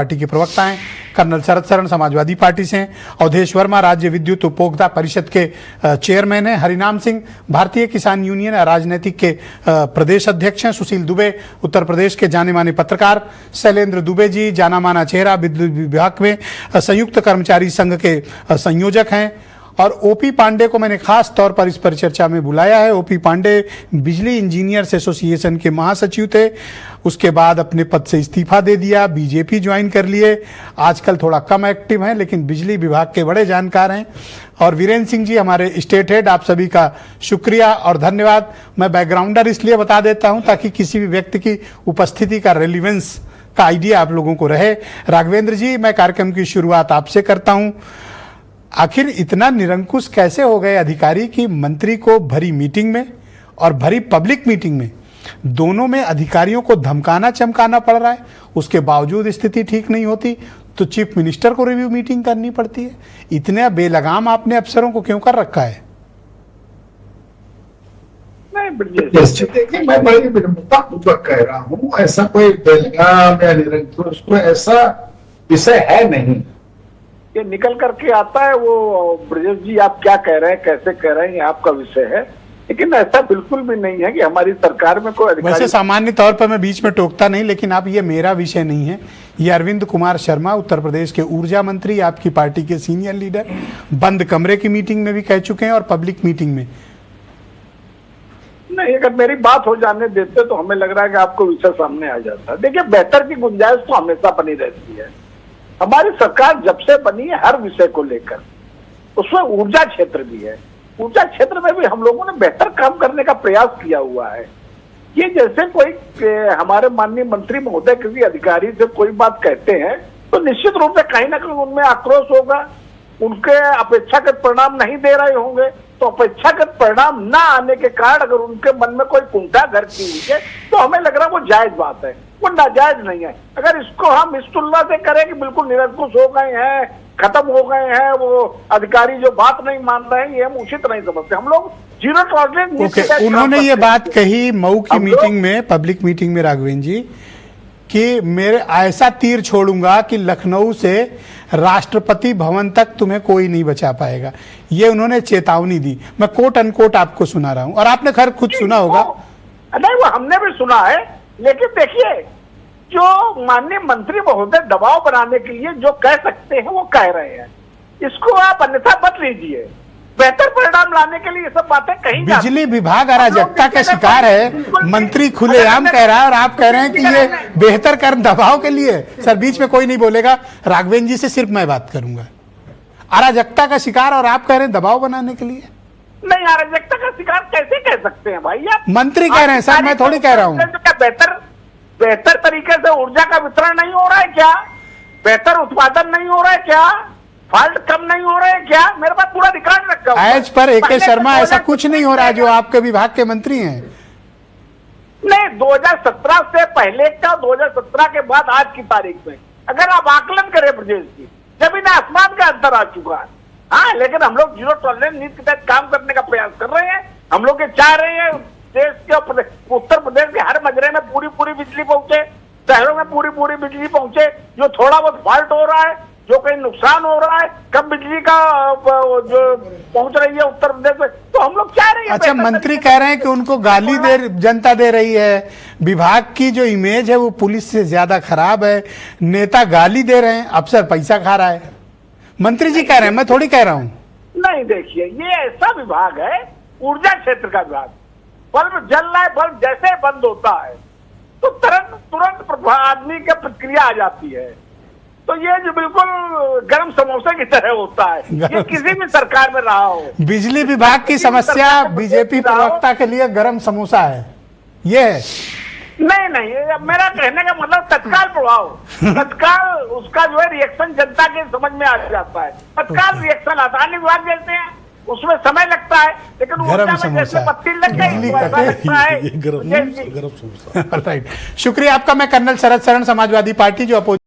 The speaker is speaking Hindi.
पार्टी के प्रवक्ता हैं कर्नल शरद शरण समाजवादी पार्टी से हैं, अवधेश वर्मा राज्य विद्युत उपभोक्ता परिषद के चेयरमैन हैं, हरिनाम सिंह भारतीय किसान यूनियन राजनीतिक के प्रदेश अध्यक्ष हैं, सुशील दुबे उत्तर प्रदेश के जाने माने पत्रकार, शैलेंद्र दुबे जी जाना माना चेहरा विद्युत विभाग में संयुक्त कर्मचारी संघ के संयोजक हैं, और ओपी पांडे को मैंने खास तौर पर इस परिचर्चा में बुलाया है। ओपी पांडे बिजली इंजीनियर्स एसोसिएशन के महासचिव थे, उसके बाद अपने पद से इस्तीफा दे दिया, बीजेपी ज्वाइन कर लिए, आजकल थोड़ा कम एक्टिव हैं लेकिन बिजली विभाग के बड़े जानकार हैं। और वीरेंद्र सिंह जी हमारे स्टेट हेड, आप सभी का शुक्रिया और धन्यवाद। मैं बैकग्राउंडर इसलिए बता देता हूं ताकि किसी भी व्यक्ति की उपस्थिति का रेलिवेंस का आइडिया आप लोगों को रहे। राघवेंद्र जी, मैं कार्यक्रम की शुरुआत आपसे करता हूं। आखिर इतना निरंकुश कैसे हो गए अधिकारी कि मंत्री को भरी मीटिंग में और भरी पब्लिक मीटिंग में दोनों में अधिकारियों को धमकाना चमकाना पड़ रहा है, उसके बावजूद स्थिति ठीक नहीं होती तो चीफ मिनिस्टर को रिव्यू मीटिंग करनी पड़ती है। इतने बेलगाम आपने अफसरों को क्यों कर रखा है? देखिए, मैं बड़ी विनम्रतापूर्वक कह रहा हूँ, ऐसा कोई बेलगाम या निरंकुश कोई ऐसा विषय है नहीं। ये निकल करके आता है वो ब्रजेश जी आप क्या कह रहे हैं, कैसे कह रहे हैं, ये आपका विषय है, लेकिन ऐसा बिल्कुल भी नहीं है कि हमारी सरकार में कोई अधिकारी। वैसे सामान्य तौर पर मैं बीच में टोकता नहीं, लेकिन आप ये मेरा विषय नहीं है, ये अरविंद कुमार शर्मा उत्तर प्रदेश के ऊर्जा मंत्री, आपकी पार्टी के सीनियर लीडर, बंद कमरे की मीटिंग में भी कह चुके हैं और पब्लिक मीटिंग में। नहीं, अगर मेरी बात हो जाने देते तो हमें लग रहा है कि आपको विषय सामने आ जाता। देखिए, बेहतर की गुंजाइश तो हमेशा बनी रहती है। हमारी सरकार जब से बनी है हर विषय को लेकर, उसमें ऊर्जा क्षेत्र भी है, ऊर्जा क्षेत्र में भी हम लोगों ने बेहतर काम करने का प्रयास किया हुआ है। ये जैसे कोई हमारे माननीय मंत्री महोदय किसी अधिकारी से कोई बात कहते हैं तो निश्चित रूप से कहीं ना कहीं उनमें आक्रोश होगा, उनके अपेक्षाकृत परिणाम नहीं दे रहे होंगे, तो अपेक्षाकृत परिणाम ना आने के कारण अगर उनके मन में कोई कुंठा घर की हुई है तो हमें लग रहा है वो जायज बात है, वो नाजायज नहीं है। अगर इसको हम इस तुलना से करें कि बिल्कुल निरंकुश हो गए हैं, खत्म हो गए हैं, वो अधिकारी जो बात नहीं मान रहे हैं, ये हम उचित नहीं समझते। हम लोग जीरो टॉलरेंस। उन्होंने ये बात कही मऊ की मीटिंग में, पब्लिक मीटिंग में, राघवेंद्र जी, कि मेरे ऐसा तीर छोड़ूंगा कि लखनऊ से राष्ट्रपति भवन तक तुम्हें कोई नहीं बचा पाएगा, ये उन्होंने चेतावनी दी। मैं कोट अनकोट आपको सुना रहा हूं और आपने खैर खुद सुना होगा। नहीं, वो हमने भी सुना है, लेकिन देखिए जो माननीय मंत्री महोदय दबाव बनाने के लिए जो कह सकते हैं वो कह रहे हैं, इसको आप अन्यथा मत लीजिए। बेहतर परिणाम लाने के लिए ये सब बातें कहीं बिजली विभाग अराजकता का शिकार है, मंत्री खुलेआम कह रहा है और आप कह रहे हैं कि ये बेहतर कर दबाव के लिए। सर बीच में कोई नहीं बोलेगा, राघवेंद्र जी से सिर्फ मैं बात करूंगा। अराजकता का शिकार और आप कह रहे हैं दबाव बनाने के लिए? नहीं, अराजकता का शिकार कैसे कह सकते हैं भाई आप? मंत्री कह रहे हैं सर, मैं थोड़ी कह रहा हूँ। बेहतर तरीके से ऊर्जा का वितरण नहीं हो रहा है क्या? बेहतर उत्पादन नहीं हो रहा है क्या? फॉल्ट कम नहीं हो रहे हैं क्या? मेरे पास पूरा रिकॉर्ड रखा हुआ है। As per A K. शर्मा ऐसा कुछ नहीं हो रहा है जो आपके विभाग के मंत्री हैं। नहीं, 2017 से पहले का, 2017 के बाद आज की तारीख में अगर आप आकलन करें ब्रजेश जी, जमीन आसमान का अंतर आ चुका है। हाँ, लेकिन हम लोग जीरो टॉलरेंस नीति के तहत काम करने का प्रयास कर रहे हैं। हम लोग ये चाह रहे हैं देश के उत्तर प्रदेश के हर मजरे में पूरी बिजली पहुंचे, शहरों में पूरी बिजली पहुंचे। जो थोड़ा बहुत फॉल्ट हो रहा है, जो कहीं नुकसान हो रहा है, कम बिजली का जो पहुंच रही है उत्तर प्रदेश में, तो हम लोग चाह रहे हैं। अच्छा, मंत्री कह रहे हैं कि उनको गाली जनता दे रही है, विभाग की जो इमेज है वो पुलिस से ज्यादा खराब है, नेता गाली दे रहे हैं, अफसर पैसा खा रहा है। मंत्री जी कह रहे हैं, मैं थोड़ी कह रहा हूँ। नहीं, देखिए, ये ऐसा विभाग है, ऊर्जा क्षेत्र का विभाग, बल्ब जल रहा है, बल्ब जैसे बंद होता है तो तुरंत आदमी की प्रतिक्रिया आ जाती है। तो ये जो बिल्कुल गर्म समोसे की तरह होता है, ये किसी भी सरकार में रहा हो। बिजली विभाग की समस्या बीजेपी प्रवक्ता के लिए गर्म समोसा है, ये है? नहीं, मेरा कहने का मतलब तत्काल प्रभाव, तत्काल उसका जो है रिएक्शन जनता के समझ में आ जाता है, तत्काल रिएक्शन आता है। अन्य विभाग जैसे हैं उसमें समय लगता है, लेकिन गरम समोसा पत्ती लग गई लगता है। राइट, शुक्रिया आपका। मैं कर्नल शरद शरण समाजवादी पार्टी जो